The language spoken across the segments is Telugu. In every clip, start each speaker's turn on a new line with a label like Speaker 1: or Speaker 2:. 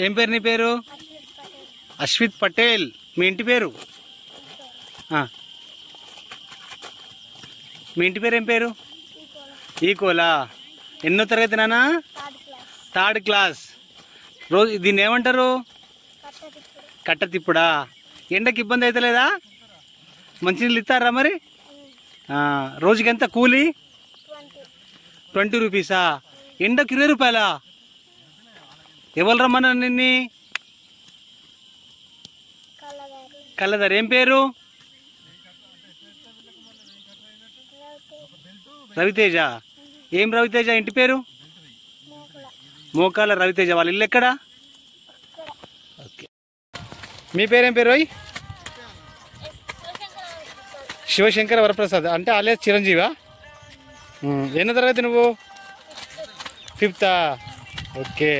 Speaker 1: ఏం పేరు నీ పేరు? అశ్విత్ పటేల్. మీ ఇంటి పేరు? మీ ఇంటి పేరు ఏం పేరు? ఈకోలా. ఎన్నో తరగతి నాన్న? Third class. రోజు దీన్ని ఏమంటారు? కట్ట తిప్పుడా. ఎండకి ఇబ్బంది అవుతలేదా? మంచినీళ్ళు ఇస్తారా మరి? రోజుకి ఎంత కూలి? 20 రూపీసా? ఎండకి 20 రూపాయలా? ఎవరు రమ్మన్నారు నిన్ని? కళ్ళదారు. ఏం పేరు? రవితేజ. ఏం రవితేజ ఇంటి పేరు? మోకాల రవితేజ. వాళ్ళ ఇల్లు ఎక్కడా? ఓకే. మీ పేరేం పేరు? శివశంకర వరప్రసాద్. అంటే alias చిరంజీవా? ఎన్నో తరగతి నువ్వు? 5th. ఓకే.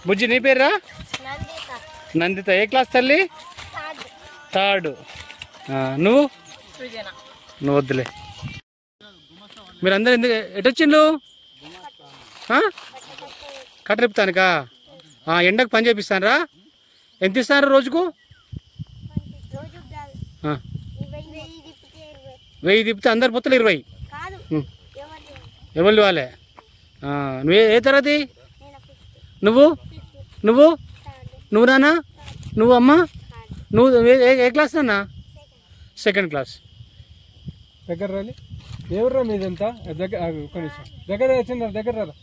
Speaker 1: బుజ్జి నీ పేరా? నందిత. ఏ క్లాస్ తల్లి? 3rd. నువ్వు? నువ్వు వద్దులే. మీరందరూ ఎందుకు ఎటొచ్చిండ్రు? కట్ట తిప్పుతానుకా? ఎండకు పని చేపిస్తానరా? ఎంత ఇస్తారు రోజుకు? 1000 తిప్పితే అందరు పొత్తులు 20. ఎవరు వాళ్ళే? నువ్వు ఏ తరగతి? నువ్వు నువ్వు నువ్వు నాన్న? నువ్వు అమ్మ? నువ్వు ఏ క్లాస్ నాన్న? 2nd class.
Speaker 2: దగ్గర రాలి. ఎవరు మీదంతా? దగ్గర ఒక్క నిమిషం. దగ్గర వచ్చిందా? దగ్గర రా.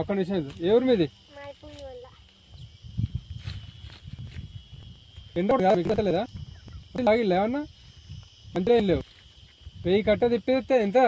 Speaker 2: ఒక్క నిమిషం. ఎవరు మీది? ఎంత లేదా? ఆగిల్లా ఏమన్నా? అంతే ఏం లేవు. 1000 కట్ట తిప్పితే ఎంత?